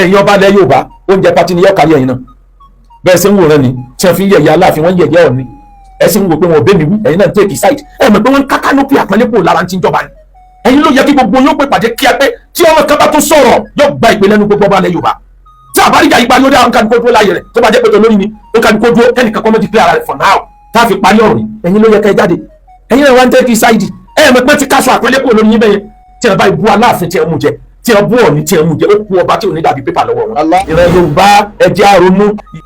ẹ̀yin ọba ilẹ̀ Yorùbá oúnjẹ pati ni yọ kárí ẹ̀yin náà bẹ́ẹ̀ ṣe ń wòran ni tí wọ́n fi ń yẹ̀yẹ́ Aláàfin wọ́n ń yẹ̀yẹ́ Ọọ̀ni ẹ sì ń wò pé wọn ò bẹ́ mi wí ẹ̀yin náà ń take side ẹ mọ̀ pé wọ́n ń ká kánópì àpọ́nlé kúrò lára ti ń jọba ni ẹ̀yin ló yẹ kí gbogbo yóò pè pàdé kíá pé tí ọmọ kan bá tó sọ̀rọ̀ yóò gba ìpè lẹ́nu gbogbo ọba ilẹ̀ Yorùbá tí àbáríjà yìí parí ó dé àwọn kan kó dúró láàyè rẹ̀ tó bá jẹ́ pé olórí ni ó kan kó dúró kẹ́nìkan kọ́ mọ́ declare ara rẹ̀ for now tá a fi parí ọ̀rọ̀ ẹ̀yin ló yẹ kẹ́ jáde ẹ̀yin náà wá ń take side ẹ mọ̀ pé tí káṣọ àpọ́nlé kúrò lórí yín bẹ́yẹn tí ẹ bá ibú Aláàfin tí ẹ mú jẹ tí ẹ bú Ọọ̀ni tí ẹ mú jẹ ó kú ọba tí ò ní dàbí pépà lọ́wọ́ wọn. ìran Yorùbá ẹjẹ àrònú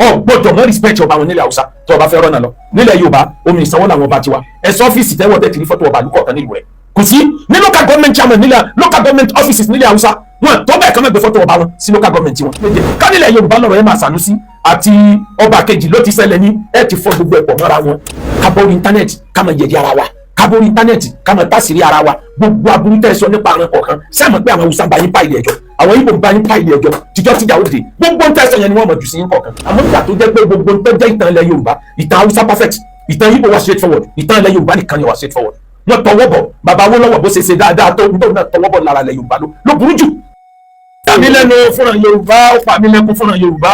ọgbọ́dọ̀ mọ́ respect ọba wọn nílẹ̀ Haúsá tó ọba fẹ́ rọ́nà lọ nílẹ̀ Yorùbá omi ìsanwó làwọn ọba tiwa ẹ̀sọ́ ọ́fíìsì tẹ́wọ́ tẹ́ tìrí fọ́tò ọba àlùkò kan nílùú rẹ̀ kò sí ní local government chairman nílẹ̀ local government offices nílẹ̀ Haúsá wọn tó bẹ́ẹ̀ kán mẹ́gbẹ́ fọ́tò ọba wọn sí local government wọn. ká nílẹ̀ Yorùbá lọ́rọ̀ ẹ̀ máa Sànúsí àti ọba kejì ló ti ṣẹlẹ̀ ní ẹ̀ ti fọ́ gbogbo ẹ̀pọ̀ mọ́ra wọn kábọ̀rì íńtánẹ́ẹ̀tì ká máa yẹ̀dí ara wa kábọ̀rì íńtánẹ́ẹ̀tì ká máa tásìrí ara wa gbogbo aburú tẹ́ sọ nípa àwọn kọ̀ọ̀kan sẹ́mọ̀ pé àwọn Haúsá bá yín pa ilé ẹjọ́ àwọn Ìgbò bá yín pa ilé ẹjọ́ tíjọ́ tíjà ó dé gbogbo ń tẹ́sán yẹn ni wọ́n mọ̀ jù sí yín kọ̀ọ̀kan àmọ́ nígbà tó jẹ́ pé gbogbo ń tẹ́jẹ́ ìtàn ilẹ̀ Yorùbá ìtàn Haúsá perfect ìtàn Ìgbò wá straight forward ìtàn ilẹ̀ Yorùbá nìkan ni wá straight forward wọ́n tọwọ́ bọ̀ bàbá Awólọ́wọ̀ bó ṣe dáadáa tó ń náà tọwọ́ bọ̀ lára ilẹ̀ Yorùbá ló burú jù. tàmí lẹ́nu fúnra Yorùbá ó pa mí lẹ́kún fúnra Yorùbá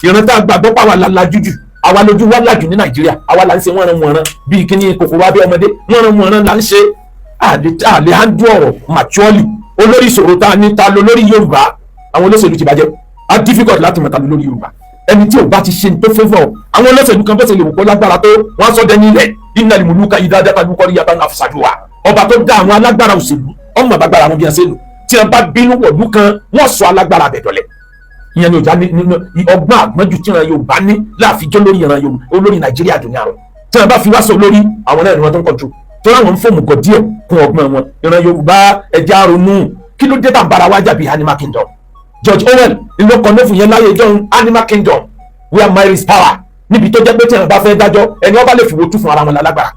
ìrántá gbàgbọ́ pàwọ́ làlájú jù àwa lójú wá lájú ní Nàìjíríà àwa là ń ṣe wọ́nran bíi kíní kòkòrò abẹ́ ọmọdé wọ́nran là ń ṣe àlè handú ọ̀rọ̀ maturely olórí ìṣòro tá a ní ta ló lórí Yorùbá àwọn olóṣèlú ti bàjẹ́ á difficult láti mọ̀ ta ló lórí Yorùbá ẹni tí ò bá ti ṣe tó favour àwọn olóṣèlú kan bó ṣe lè wò kó lágbára tó wọ́n sọ dẹni ilẹ̀ innal muluka idha dakhalu qaryatan afsaduha ọba tó dá àwọn alágbára òṣèlú ọmọ àbágbára wọn bí wọn ṣe lò tí wọn bá bínú wọ̀lú kan wọ́n sọ alágbára àbẹ̀dọ̀lẹ̀ ìyẹn ni òjá nínú ọgbọ́n àgbọ́njù tí ìran Yorùbá ní láàfijọ́ lórí ìran Yorùbá olórí Nàìjíríà dùn ní àrùn tí wọn bá fi wá sọ lórí àwọn náà ni wọn tó ń kọjú tó láwọn ń fòmù gọ díẹ̀ kún ọgbọ́n wọn ìran Yorùbá ẹja ronú kí ló dé tá bara wájà bíi Animal Kingdom George Orwell ìlú kan lófin yẹn láyé ìjọ Animal Kingdom where might is power níbi tó jẹ́ pé tí wọn bá fẹ́ dájọ́ ẹni wọn bá lè fìwò tú fún ara wọn lálágbára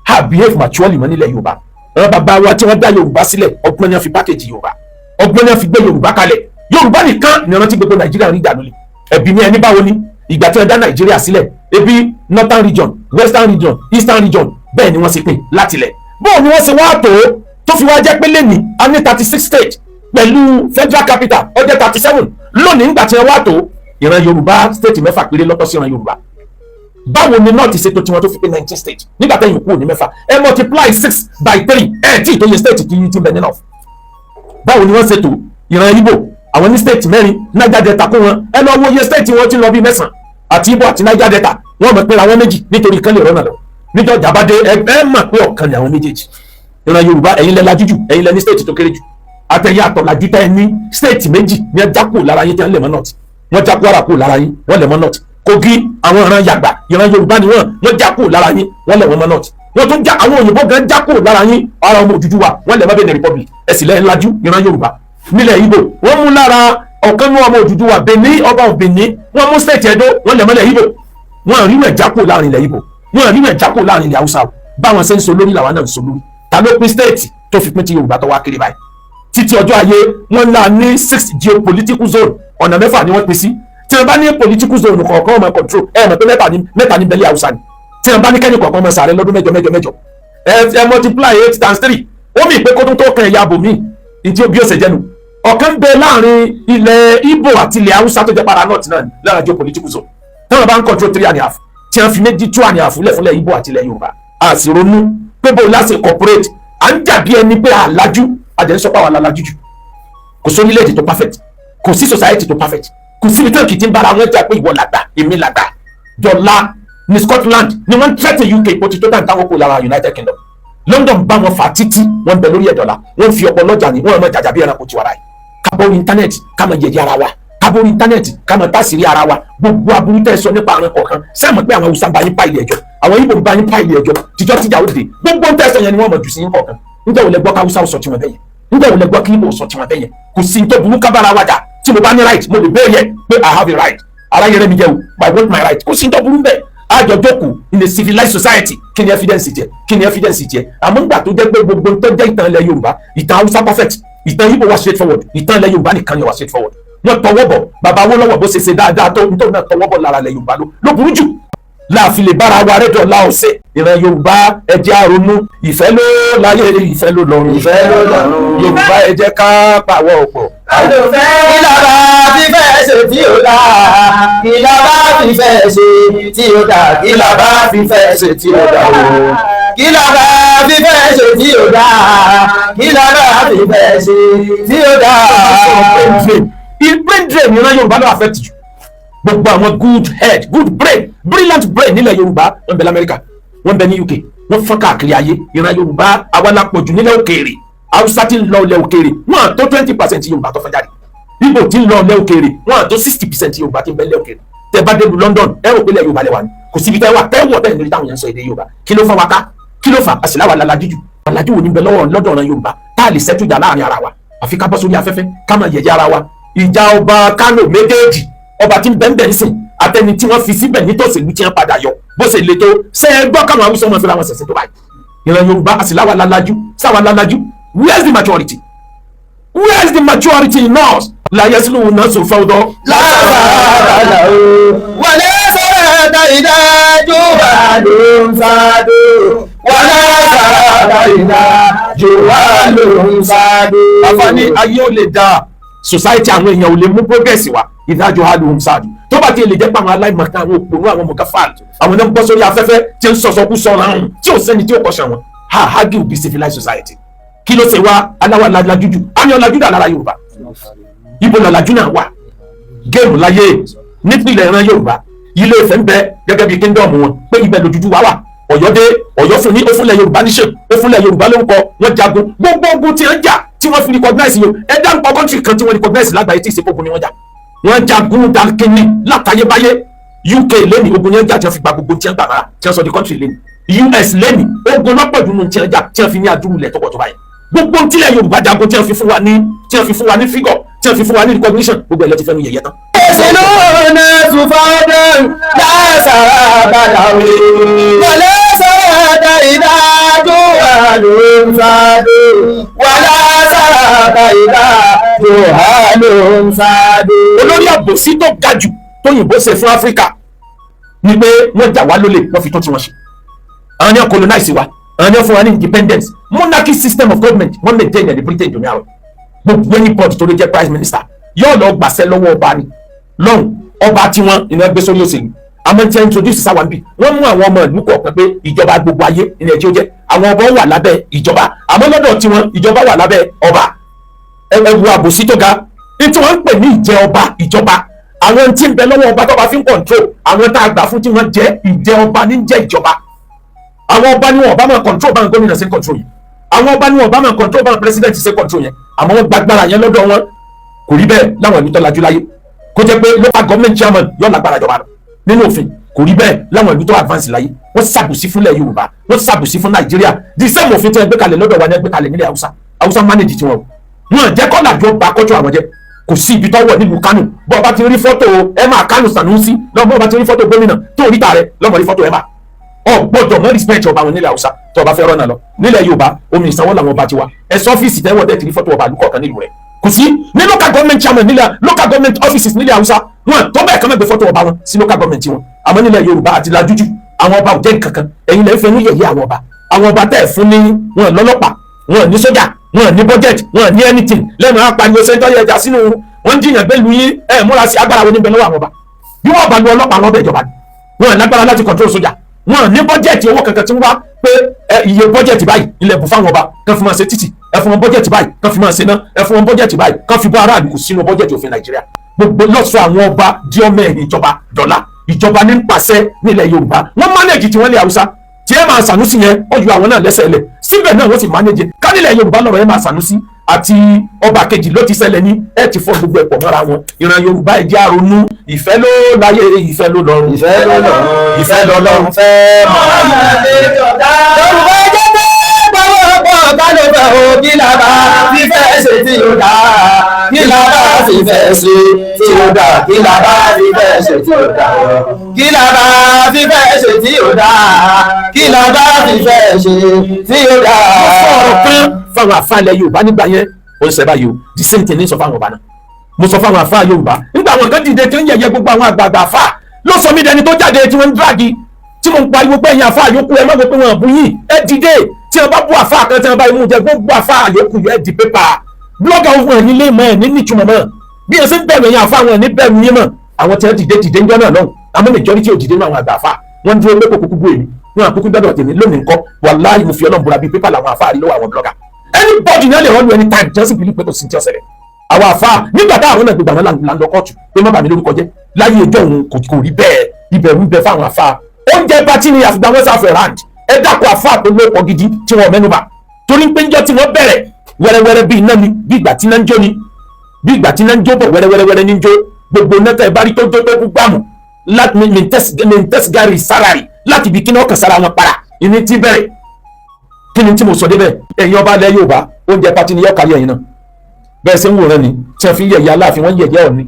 ha behave maturely mọ́ nílẹ̀ Yorùbá àwọn bàbá wa tí wọ́n dá Yorùbá sílẹ̀ ọgbọ́n ni wọ́n fi pákéjì Yorùbá ọgbọ́n ni wọ́n fi gbé Yorùbá kalẹ̀ Yorùbá nìkan ni rántí gbogbo Nàìjíríà rí ìdànù lé ẹbí ní ẹni báwo ni ìgbà tí wọ́n dá Nàìjíríà sílẹ̀ ebi northern region western region eastern region bẹ́ẹ̀ ni wọ́n sì pín látilẹ̀ bóun ni wọ́n ṣe wá tó fi wá jẹ́ pé lẹ́ni a ní 36 states pẹ̀lú federal capital ó jẹ́ 37 lónìí nígbà tí wọ́n wá tó ìran Yorùbá state mẹ́fà péré lọ́tọ̀ sí ìran Yorùbá báwo ni north ṣètò tiwọn tó fi pé 19 states nígbà tẹ́yìn kúrò ní mẹ́fà ẹ multiply 6 by 3 ẹ̀ tí ìtòye state kì í ti bẹ̀ ní north báwo ni wọ́n ṣètò ìran Ìgbò àwọn ní state mẹ́rin Niger Delta kó wọn ẹ lọ wo iye state wọn ti lọ bí mẹ́sàn-án àti Ìgbò àti Niger Delta wọ́n mọ̀ pé àwọn méjì nítorí kan lè rọ́nà lọ níjọ́ jàbádé ẹ mọ̀ pé ọ̀kan ni àwọn méjèèjì ìran Yorùbá ẹ̀yin lẹ lajú jù ẹ̀yin lẹ ní state tó kéré jù àtẹ̀yìn àtọ̀làjú tẹ́ ẹ ní state méjì ní ẹja kù lára yín tí wọ́n lè mọ́ north wọ́n já Kwara kù lára yín wọ́n lè mọ́ north Kogi àwọn ìran Yàgbà ìran Yorùbá ni wọ́n já kù lára yín wọ́n lè mọ́ north wọ́n tún já àwọn òyìnbó gan já kù lára yín ara ọmọ Odùduwà wọ́n lè mọ́ Benin Republic ẹ̀sìn lẹ́yìn lajú ìran Yorùbá nílẹ̀ Ìgbò wọ́n mú lára ọ̀kan ní ọmọ Odùduwà Benin ọba of Benin wọ́n mú state Ẹdó wọ́n lè mọ́lẹ̀ Ìgbò wọ́n rí mẹ́ já kù láàrin ilẹ̀ Ìgbò wọ́n rí mẹ́ já kù láàrin ilẹ̀ Haúsá báwọn ṣe ń so lórí làwọn náà ń so lórí ta ló pín state tó fi pín ti Yorùbá tó wá kiri báyìí títí ọjọ́ ayé wọ́n là ní 6 geopolitical zone ọ̀nà mẹ́fà ni wọ́n pín sí tí wọ́n bá ní political zone kọ̀ọ̀kan ọmọ control mọ̀ pé mẹ́ta ní bẹ́lẹ̀ Haúsá ni tí wọ́n bá ní kẹ́ni kọ̀ọ̀kan ọmọ sàrẹ́ lọ́dún mẹ́jọ ẹ multiply 8 times 3 ó mì pé kótó tó kan ẹ̀yà bòmí ìdí bí ó ṣe jẹ́nu ọ̀kan bẹ láàrin ilẹ̀ Ìgbò àti ilẹ̀ Haúsá tó jẹ́ para north náà lára geopolitical zone tí wọ́n bá ń control 3.5 tí wọ́n fi méjì 2.5 lẹ̀ fúnlẹ̀ Ìgbò àti ilẹ̀ Yorùbá a sì ronú pé bó láti corporate à ń jà bí ẹni pé àlájú àdẹ́sọ́pá wà lálájú jù kò sí orílẹ̀-èdè tó perfect kò sí society tó perfect kò sí ibi tí òkè tí ń bára wọn jà pé ìwọ làgbà èmi làgbà jọlá ní Scotland ni wọ́n ń threaten UK ipò tí tó tàn táwọn kò lára United Kingdom London bá wọn fà títí wọ́n bẹ lórí ẹ̀dọ́là wọ́n fi ọpọlọ jà ní wọ́n mọ jàjà bí ẹranko tiwa ráì kábọ̀rì íńtánẹ́ẹ̀tì ká mọ yẹ̀yẹ́ ara wa kábọ̀rì íńtánẹ́ẹ̀tì ká mọ tásìrí ara wa gbogbo aburú tẹ́ sọ nípa àwọn kọ̀ọ̀kan sẹ́mọ̀ pé àwọn Haúsá bá yín pa ilé ẹjọ́ àwọn Ìgbò bá yín pa ilé ẹjọ́ tíjọ́ tíjà ó dé gbogbo ń tẹ́sán yẹn ni wọ́n mọ̀ jù sí yín kọ̀ọ̀kan níjẹ́ òun lẹ gbọ́ káwúsá sọ tiwọn bẹ́yẹn níjẹ́ òun lẹ gbọ́ kí Ìgbò sọ tiwọn bẹ́yẹn kò sí tó burú kábàárà wájà tí mo bá ní right mo lè bẹ́ẹ̀ yẹ pé I have a right ara yẹrẹ mi jẹ́ o I want my right kò sí tó burú bẹ́ẹ̀ àjọ jókòó in a civilized society kí ni evidence jẹ́ àmọ́ ńgbà tó jẹ́ pé gbogbo tó jẹ́ ìtàn ilẹ̀ Yorùbá ìtàn Haúsá perfect ìtàn Ìgbò wá straight forward ìtàn ilẹ̀ Yorùbá nìkan ni wá straight forward wọ́n tọwọ́ bọ̀ bàbá Awólọ́wọ̀ bó ṣe dáadáa tó nítorí náà tọwọ́ bọ̀ lára ilẹ̀ Yorùbá ló burú jù láàfin lè bára wa rẹ́dọ̀ láọ̀sẹ̀ ìran Yorùbá ẹ jẹ́ á ronú ìfẹ́ ló láyé ìfẹ́ ló lọ́run Yorùbá ẹ jẹ́ ká pàwọ́ ọ̀pọ̀. ìlara fífẹ́ tí ó dá kí la bá fífẹ́ ṣe tí ó dá kí la bá fífẹ́ ṣe tí ó dá o kí la bá fífẹ́ ṣe tí ó dá kí la bá fífẹ́ ṣe tí ó dá. brain drain ìran Yorùbá ló affect jù gbogbo àwọn good head good brain brilliant brain nílẹ̀ Yorùbá wọ́n bẹ l'Amẹ́ríkà wọ́n bẹ ní UK wọ́n fọ́n káàkiri ayé ìran Yorùbá àwa la pọ̀jù nílẹ̀ òkèèrè Haúsá tí ń lọ ilẹ̀ òkèèrè wọ́n tó 20% Yorùbá tó fẹ́ jáde Ìgbò tí ń lọ ilẹ̀ òkèèrè wọ́n tó 60% Yorùbá tí ń bẹ ilẹ̀ òkèèrè tẹ́ bá dé lu London ẹ rò pé ilẹ̀ Yorùbá lẹ wà ní kò síbi tẹ́ wà tẹ́ wọ̀ tẹ́ nílùú táwọn yẹn ń sọ èdè Yorùbá kí ló fà wá ká kí ló fà àṣìláwà lalajú jù ọ̀làjú wo ní bẹ lọ́dọ̀ ọ̀ràn Yorùbá tá a lè ṣẹ́tù ìjà láàrin ara wa àfi ká bọ́ sórí afẹ́fẹ́ ká máa yẹ̀yẹ́ ara wa ìjà ọba Kánò méjèèjì ọba tí ń bẹ́ẹ̀ ń sìn àtẹni tí wọ́n fi síbẹ̀ nítòsí ìlú tí wọ́n padà yọ bó ṣe le tó ṣe é gbọ́ káwọn Haúsá wọn fẹ́ra wọn ṣẹ̀ṣẹ̀ tó báyìí ìran Yorùbá àṣìláwà lalajú sáwà lalajú where's the majority where's the majority in us la yẹsùlù náà sọ fẹ́ ọdọ́. lábàárà o wọlé sọ̀rọ̀ ta ìdájọ́ wà ló ń sáadó wọlé sọ̀rọ̀ ta ìdájọ́ wà ló ń sáadó. àfààní ayé ò lè da society àwọn èèyàn ò lè mú progress wá ìdájọ́ wà ló ń sáadó tó bá ti lè jẹ́ pé àwọn aláìmọ̀kan àwọn òpònú àwọn mọ̀gáfàl àwọn náà ń bọ́ sórí afẹ́fẹ́ tí ń sọ̀sọ̀kú sọ̀rọ̀ àrùn tí ò sẹ́ni tí ò kọ́ṣẹ́ wọn ha hagi will be civilized society kí ló ṣe wá aláwa lajú jù àmì ọ̀làjú dà lára Yorùbá ibo lọ́làjú náà wà géèmù láyé nípìnlẹ̀ ìran Yorùbá Ilé Ifẹ̀ ń bẹ gẹ́gẹ́ bí kíndọ̀mù wọn pé ibẹ̀ lójújú wá wà Ọ̀yọ́ dé Ọ̀yọ́ fún ní ó fúnlẹ̀ Yorùbá níṣẹ́ ó fúnlẹ̀ Yorùbá lórúkọ wọn jagun gbogbo ogun tí wọ́n jà tí wọ́n fi recognize yìí ẹ dá nǹkan kọ́ńtì kan tí wọ́n recognize lágbàáyé tí ìsepògùn ni wọ́n jà wọ́n jagun dákínní látayébáyé UK lẹ́ni ogun yẹn jà tí wọ́n fi gba gbogbo tí wọ́n gbà rárá tí wọ́n sọ di country lẹ́ni US lẹ́ni ogun lọ́pọ̀jù nù tí wọ́n jà tí wọ́n fi ní adúrúlẹ̀ tọ́pọ̀ tó báyìí gbogbo tílẹ̀ Yorùbá jagun tí wọ́n fi fún wa ní figure tí wọ́n fi fún wa ní recognition gbogbo ẹ̀ lẹ́ ti fẹ́ nu yẹ̀yẹ́ tán. sínú ọ̀nà tùfọ́dún lásàrà padà wí. wọlé sọ̀rọ̀ ta ìdájọ́ wà ló ń sáadó wọlé sọ̀rọ̀ ta ìdájọ́ wà ló ń sáadó. olórí àbòsí tó ga jù tóyìnbó ṣe fún Áfíríkà ni pé wọ́n jà wá lólè wọ́n fi tó tiwọn ṣe àwọn ní colonize wa àwọn ní fún wa ní independence monarchy system of government wọ́n maintain ní Britain ìdòmí àwọn gbogbo anybody tó lè jẹ́ prime minister yóò lọ gbàṣẹ lọ́wọ́ ọba ni lọ́hùn ọba tí wọ́n iná gbé sórí òṣèlú àmọ́ tí wọ́n introduce sáwọn bí wọ́n mú àwọn ọmọ ìlú kọ̀ọ̀kan pé ìjọba gbogbo ayé ilẹ̀ tí ó jẹ́ àwọn ọba wà lábẹ́ ìjọba àmọ́ lọ́dọ̀ tí wọ́n ìjọba wà lábẹ́ ọba ẹ̀wù àbòsí tó ga ní tí wọ́n ń pè ní ìjẹ ọba ìjọba àwọn tí ń bẹ lọ́wọ́ ọba tó bá fi ń control àwọn tá a gbà fún tí wọ́n jẹ́ ìjẹ ọba ní jẹ́ ìjọba àwọn ọba ni wọn ọba máa control báwọn gómìnà ṣe control yìí àwọn ọba ni wọn ọba máa control báwọn president ṣe control yẹn àmọ́ wọ́n gbàgbára yẹn lọ́dọ̀ wọn kò rí bẹ́ẹ̀ láwọn ìlú tó lajú láyé kó jẹ́ pé local government chairman yóò lágbára ìjọba lọ nínú òfin kò rí bẹ́ẹ̀ láwọn ìlú tó advance láyé wọ́n ṣàbùsí fúnlẹ̀ Yorùbá wọ́n ṣàbùsí fún Nàìjíríà the same òfin tí wọ́n gbé kalẹ̀ lọ́dọ̀ wa ni wọ́n gbé kalẹ̀ nílẹ̀ Haúsá manage tiwọn wọn jẹ́ kọ́ làjọ bá kọ́jọ́ àwọn jẹ́ kò sí ibi tọ́wọ́ nílùú Kánò bọ́ ọba ti rí fọ́tò Emma Kánò Sanusi lọ́mọ ọba ti rí fọ́tò gómìnà tó rí tààrẹ lọ́mọ rí fọ́tò Emma ọgbọ́dọ̀ mọ́ respect ọba wọn nílẹ̀ Haúsá tó ọba fẹ́ rọ́nà lọ nílẹ̀ Yorùbá omi ìsanwó làwọn ọba ti wá ẹ̀sọ́ ọ́fíìsì tẹ́wọ́ tẹ́ ti rí fọ́tò ọba àlùkọ̀ọ̀kan nílùú rẹ̀ kò sí ní local government chairman nílẹ̀ local government offices nílẹ̀ Haúsá wọn tó bẹ́ẹ̀ kàn mẹ́gbẹ́ fọ́tò ọba wọn sí local government wọn àmọ́ nílẹ̀ Yorùbá àti lajújù àwọn ọba ò jẹ́ nǹkankan ẹ̀yin lẹ́ ń fẹ́ ní yẹ̀yẹ́ àwọn ọba tẹ́ ẹ̀ fún ní wọn lọ́lọ́pàá wọn ní sójà wọn ní budget wọn ní anything lẹ́nu apànìyàn sẹ́ńtọ́ yẹja sínú wọn jiyàn bẹ́ẹ̀ lu yín ẹ̀ múra sí agbára wo níbẹ̀ lọ́wọ́ àwọn ọba bí wọ́n bá lu ọlọ́pàá lọ́bẹ̀ ìjọba wọn lágbára láti control sójà wọn ní bọ́jẹ̀tì owó kankan tí ń wá pé iye bọ́jẹ̀tì báyìí ilẹ̀ bù fáwọn ọba kan fi máa ṣe títì ẹ fún wọn bọ́jẹ̀tì báyìí kan fi máa ṣe ná ẹ fún wọn bọ́jẹ̀tì báyìí kan fi bọ́ aráàlú kò sínú bọ́jẹ̀tì òfin Nàìjíríà gbogbo lọ́sọ̀ àwọn ọba di ọmọ ẹ̀yìn ìjọba ní pàṣẹ nílẹ̀ Yorùbá wọ́n mánéjì tí wọ́n lé Haúsá tí ẹ máa Sànúsì yẹn ó ju àwọn náà lẹ́sẹ̀ lẹ̀ síbẹ̀ náà wọ́n sì mánéjì kánilẹ̀ Yorùbá lọ́rọ̀ ẹ máa Sànúsì àti ọba kejì ló ti ṣẹlẹ̀ ní ẹ ti fọ́ gbogbo ẹ̀pọ̀ mọ́ra wọn ìran Yorùbá ẹ jẹ́ àrònú ìfẹ́ ló láyé ìfẹ́ ló lọ́run ìfẹ́ ló lọ́run ìfẹ́ lọ́lọ́run fẹ́ mọ́ Yorùbá jẹ́ pé pọ̀wọ́pọ̀ ká ló fẹ́ o kí la bá fífẹ́ ṣe tí ó dá kí la bá fífẹ́ ṣe tí ó dá kí la bá fífẹ́ ṣe tí ó dá kí la bá fífẹ́ ṣe tí ó dá kí la bá fífẹ́ ṣe tí ó dá. ọ̀rọ̀ kan fáwọn àfáàlẹ̀ Yorùbá nígbà yẹn ó ń ṣe báyìí o the same thing ní sọ fáwọn ọba náà mo sọ fáwọn àfáà Yorùbá nígbà àwọn kan dìde tí ń yẹ̀yẹ́ gbogbo àwọn àgbààgbà àfáà ló sọ mí dẹni tó jáde tí wọ́n ń dráàgì tí mo ń pariwo pé ẹ̀yin àfáà yòókù ẹ má gbé pé wọn bú yìí ẹ dìde tí wọn bá bú àfáà kan tí wọn bá imú jẹ gbogbo àfáà yòókù ẹ di pépà blọgà ohun ẹ̀ nílé mọ́ ẹ̀ ní nítumọ̀ mọ́ bí ẹ ṣe ń bẹ̀rù ẹ̀yin àfa àwọn ní bẹ̀rù yín mọ̀ àwọn tí wọ́n dìde ńjọ́ náà lọ́hùn àmọ́ majority ò dìde nínú àwọn àgbà àfa wọ́n dúró pé kókó gbó èmi wọn àkókò dọ́dọ̀ tèmi lónìí nǹkan wàláhì mo fi Ọlọ́run búra bíi pépà làwọn àfa àrílọ́wọ́ àwọn blogger anybody náà lè rọ́ọ̀lù anytime just believe pé kò sí ti ọ̀sẹ̀ rẹ̀ àwọn àfa nígbà tá àwọn náà gbogbo àwọn là ń lọ kóòtù pé má bà mí lórúkọ jẹ́ láyé ẹjọ́ òun kò rí bẹ́ẹ̀ ìbẹ̀rù ń bẹ fáwọn àfa oúnjẹ pati ni àfìgbà wọn sáfẹ̀ rand ẹ dákọ̀ àfa tó lóko gidi tí wọn mẹ́nuba torí pé njọ́ tí wọ́n bẹ̀rẹ̀ wẹ́rẹ́wẹ́rẹ́ bíi iná ni bí ìgbà tí iná ń jó ni bí ìgbà tí iná ń jó bọ̀ wẹ́rẹ́wẹ́rẹ́ ní ń jó gbogbo nẹ́tà ìbárí tó jó tó kú gbàmù láti mintẹ́sgárì sárárì láti ibi kí náà kàn sára wọn para ìní tí bẹ̀rẹ̀ kí ni tí mo sọ débẹ̀ ẹ̀yin ọba ilẹ̀ Yorùbá oúnjẹ pati ni yọ kárí ẹ̀yin náà bẹ́ẹ̀ ṣe ń wòran ni tí wọ́n fi yẹ̀yẹ́ Aláàfin wọ́n yẹ̀yẹ́ Ọọ̀ni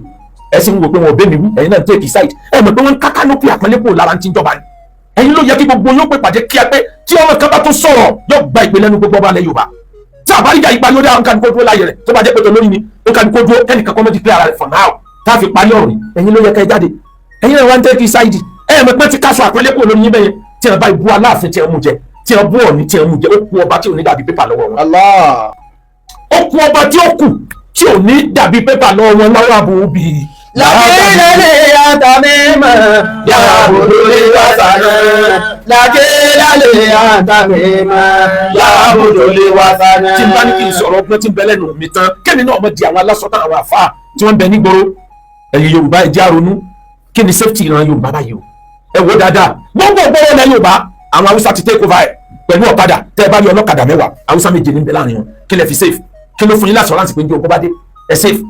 ẹ sì ń wò pé wọn ò bẹ́ mi wí ẹ̀yin náà ń take side ẹ mọ̀ pé wọ́n ń ká kánópì àpọ́nlé kúrò lára ti ń jọba ni ẹ̀yin ló yẹ kí gbogbo yóò pè pàdé kíá pé tí ọmọ kan bá tó sọ̀rọ̀ yóò gba ìpè lẹ́nu gbogbo ọba ilẹ̀ Yorùbá tí àbáríyá ipa lórí àwọn kan kó dúró láyé rẹ̀ tó bá jẹ́ pé tó lórí ni ó kan kó dúró kẹ́nìkan kọ́ mọ́ ti pé ara rẹ̀ for now tá a fi parí ọ̀rọ̀ ẹ̀yin ló yẹ kẹ́ jáde ẹ̀yin náà wá ń take side ẹ mọ̀ pé ti káṣọ àpọ́nlé kúrò lórí yín bẹ́yẹn tí ẹ bá ibú Aláàfin tí ẹ mú jẹ tí ẹ bú Ọọ̀ni tí ẹ mú jẹ ó kú ọba tí ò ní dàbí pépà lọ́wọ́ wọn. ó kú ọba tí ó kù tí ò ní dàbí pépà lọ́wọ́ wọn lọ́wọ́ àbò bíi. Lakilale atamema ya buduli wasana. Lakilale atamema ya buduli wasana. Tí n bá ní kí n sọ̀rọ̀ ọgbọ́n tí ń bẹ lẹ́nu mi tán kẹ́ni náà mọ̀ di àwọn alásọ̀tàn àwọn àfáà tí wọ́n ń bẹ nígboro ẹ̀yin Yorùbá ẹ jẹ́ á ronú kí ni safety ìran Yorùbá báyìí o ẹ wo dáadáa gbogbo gbọ́wọ́ lẹ Yorùbá àwọn Haúsá ti take over ẹ̀ pẹ̀lú ọ̀kadà tẹ́ ẹ bá rí ọlọ́kadà 10 Haúsá méje ní bẹ láàrin wọn kí lẹ fi safe kí ló fún yín láṣọ láti pé ní ogun bá dé ẹ safe